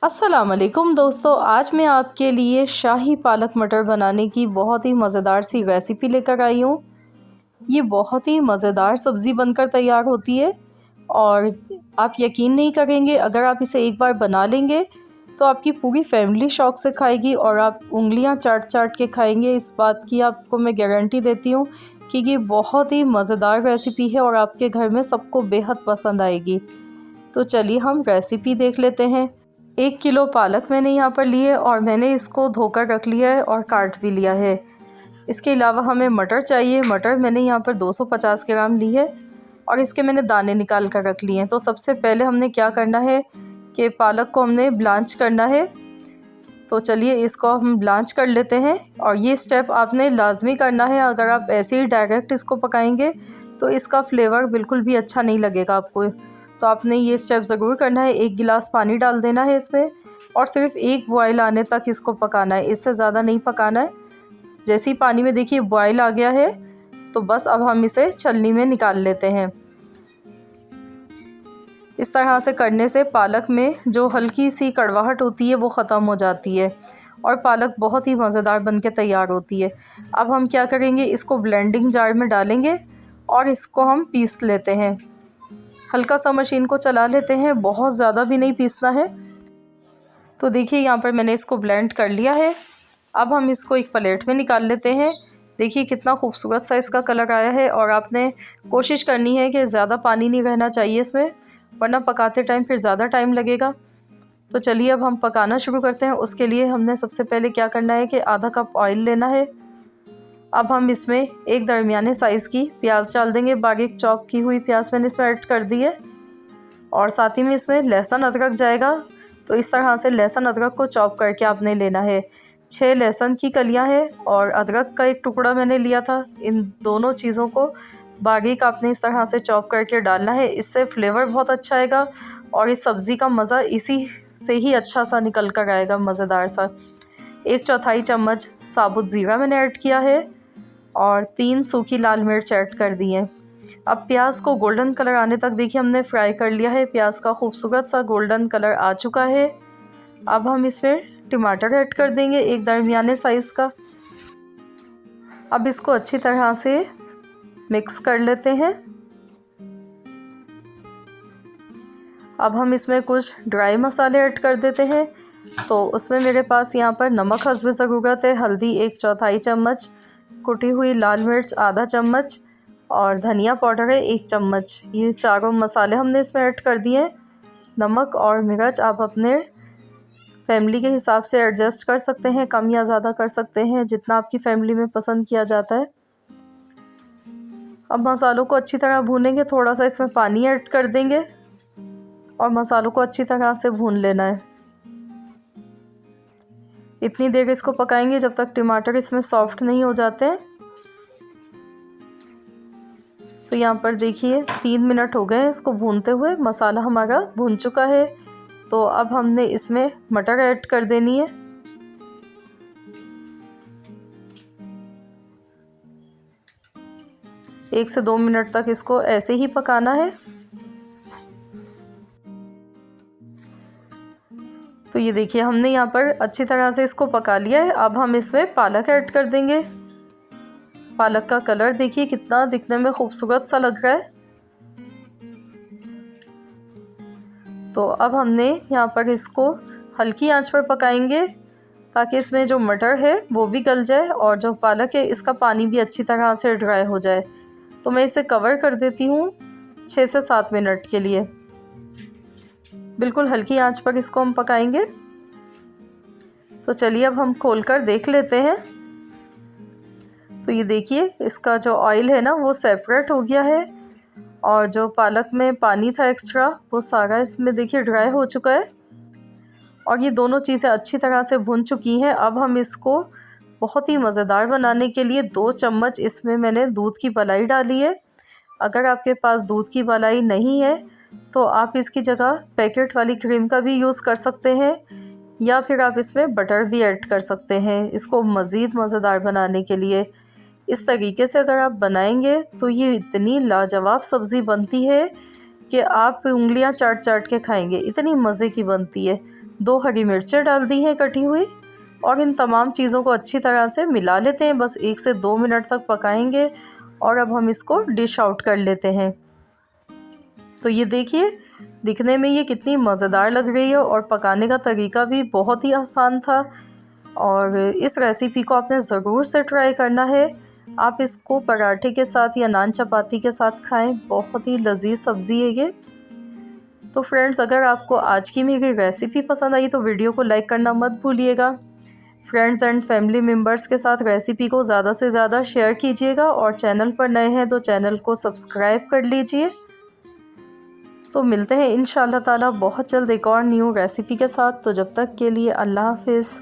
अस्सलाम वालेकुम दोस्तों, आज मैं आपके लिए शाही पालक मटर बनाने की बहुत ही मज़ेदार सी रेसिपी लेकर आई हूँ। ये बहुत ही मज़ेदार सब्ज़ी बनकर तैयार होती है और आप यकीन नहीं करेंगे, अगर आप इसे एक बार बना लेंगे तो आपकी पूरी फैमिली शौक़ से खाएगी और आप उँगलियाँ चाट चाट के खाएंगे। इस बात की आपको मैं गारंटी देती हूँ कि ये बहुत ही मज़ेदार रेसिपी है और आपके घर में सबको बेहद पसंद आएगी। तो चलिए हम रेसिपी देख लेते हैं। 1 किलो पालक मैंने यहाँ पर ली है और मैंने इसको धोकर रख लिया है और काट भी लिया है। इसके अलावा हमें मटर चाहिए। मटर मैंने यहाँ पर 250 ग्राम ली है और इसके मैंने दाने निकाल कर रख लिए हैं। तो सबसे पहले हमने क्या करना है कि पालक को हमने ब्लांच करना है। तो चलिए इसको हम ब्लांच कर लेते हैं और ये स्टेप आपने लाजमी करना है। अगर आप ऐसे ही डायरेक्ट इसको पकाएंगे तो इसका फ्लेवर बिल्कुल भी अच्छा नहीं लगेगा आपको। तो आपने ये स्टेप ज़रूर करना है। 1 गिलास पानी डाल देना है इसमें और सिर्फ 1 बॉयल आने तक इसको पकाना है, इससे ज़्यादा नहीं पकाना है। जैसे ही पानी में देखिए बॉयल आ गया है तो बस अब हम इसे छलनी में निकाल लेते हैं। इस तरह से करने से पालक में जो हल्की सी कड़वाहट होती है वो ख़त्म हो जाती है और पालक बहुत ही मज़ेदार बन के तैयार होती है। अब हम क्या करेंगे, इसको ब्लेंडिंग जार में डालेंगे और इसको हम पीस लेते हैं। हल्का सा मशीन को चला लेते हैं, बहुत ज़्यादा भी नहीं पीसना है। तो देखिए यहाँ पर मैंने इसको ब्लेंड कर लिया है। अब हम इसको एक प्लेट में निकाल लेते हैं। देखिए कितना खूबसूरत सा इसका कलर आया है और आपने कोशिश करनी है कि ज़्यादा पानी नहीं रहना चाहिए इसमें, वरना पकाते टाइम फिर ज़्यादा टाइम लगेगा। तो चलिए अब हम पकाना शुरू करते हैं। उसके लिए हमने सबसे पहले क्या करना है कि आधा कप ऑयल लेना है। अब हम इसमें एक दरमियाने साइज़ की प्याज डाल देंगे। बारीक चॉप की हुई प्याज मैंने इसमें ऐड कर दी है और साथ ही में इसमें लहसुन अदरक जाएगा। तो इस तरह से लहसुन अदरक को चॉप करके आपने लेना है। 6 लहसुन की कलियां हैं और अदरक का एक टुकड़ा मैंने लिया था। इन दोनों चीज़ों को बारीक आपने इस तरह से चॉप करके डालना है। इससे फ्लेवर बहुत अच्छा आएगा और इस सब्ज़ी का मज़ा इसी से ही अच्छा सा निकल कर आएगा, मज़ेदार सा। 1/4 चम्मच साबुत ज़ीरा मैंने ऐड किया है और 3 सूखी लाल मिर्च ऐड कर दी हैं। अब प्याज को गोल्डन कलर आने तक देखिए हमने फ्राई कर लिया है। प्याज का खूबसूरत सा गोल्डन कलर आ चुका है। अब हम इसमें टमाटर ऐड कर देंगे, एक दरमियाने साइज़ का। अब इसको अच्छी तरह से मिक्स कर लेते हैं। अब हम इसमें कुछ ड्राई मसाले ऐड कर देते हैं। तो उसमें मेरे पास यहाँ पर नमक हस्बे ज़रूरत है, हल्दी 1/4 चम्मच, कुटी हुई लाल मिर्च आधा चम्मच और धनिया पाउडर है 1 चम्मच। ये चारों मसाले हमने इसमें ऐड कर दिए। नमक और मिर्च आप अपने फैमिली के हिसाब से एडजस्ट कर सकते हैं, कम या ज़्यादा कर सकते हैं, जितना आपकी फैमिली में पसंद किया जाता है। अब मसालों को अच्छी तरह भूनेंगे। थोड़ा सा इसमें पानी ऐड कर देंगे और मसालों को अच्छी तरह से भून लेना है। इतनी देर इसको पकाएंगे जब तक टमाटर इसमें सॉफ्ट नहीं हो जाते हैं। तो यहाँ पर देखिए 3 मिनट हो गए इसको भूनते हुए, मसाला हमारा भून चुका है। तो अब हमने इसमें मटर ऐड कर देनी है। एक से 2 मिनट तक इसको ऐसे ही पकाना है। तो ये देखिए हमने यहाँ पर अच्छी तरह से इसको पका लिया है। अब हम इसमें पालक ऐड कर देंगे। पालक का कलर देखिए कितना दिखने में खूबसूरत सा लग रहा है। तो अब हमने यहाँ पर इसको हल्की आंच पर पकाएंगे ताकि इसमें जो मटर है वो भी गल जाए और जो पालक है इसका पानी भी अच्छी तरह से ड्राई हो जाए। तो मैं इसे कवर कर देती हूँ 6 से 7 मिनट के लिए। बिल्कुल हल्की आंच पर इसको हम पकाएंगे। तो चलिए अब हम खोलकर देख लेते हैं। तो ये देखिए इसका जो ऑयल है ना वो सेपरेट हो गया है और जो पालक में पानी था एक्स्ट्रा वो सारा इसमें देखिए ड्राई हो चुका है और ये दोनों चीज़ें अच्छी तरह से भुन चुकी हैं। अब हम इसको बहुत ही मज़ेदार बनाने के लिए 2 चम्मच इसमें मैंने दूध की मलाई डाली है। अगर आपके पास दूध की मलाई नहीं है तो आप इसकी जगह पैकेट वाली क्रीम का भी यूज़ कर सकते हैं या फिर आप इसमें बटर भी ऐड कर सकते हैं इसको मज़ीद मज़ेदार बनाने के लिए। इस तरीके से अगर आप बनाएंगे तो ये इतनी लाजवाब सब्ज़ी बनती है कि आप उंगलियां चाट चाट के खाएंगे, इतनी मज़े की बनती है। 2 हरी मिर्चें डाल दी हैं कटी हुई, और इन तमाम चीज़ों को अच्छी तरह से मिला लेते हैं। बस 1 से 2 मिनट तक पकाएंगे और अब हम इसको डिश आउट कर लेते हैं। तो ये देखिए, दिखने में ये कितनी मज़ेदार लग रही है और पकाने का तरीका भी बहुत ही आसान था। और इस रेसिपी को आपने ज़रूर से ट्राई करना है। आप इसको पराठे के साथ या नान चपाती के साथ खाएं, बहुत ही लजीज सब्ज़ी है ये। तो फ्रेंड्स, अगर आपको आज की मेरी रेसिपी पसंद आई तो वीडियो को लाइक करना मत भूलिएगा। फ्रेंड्स एंड फैमिली मेम्बर्स के साथ रेसिपी को ज़्यादा से ज़्यादा शेयर कीजिएगा, और चैनल पर नए हैं तो चैनल को सब्सक्राइब कर लीजिए। तो मिलते हैं इंशाअल्लाह ताला बहुत जल्द एक और न्यू रेसिपी के साथ। तो जब तक के लिए अल्लाह हाफिज़।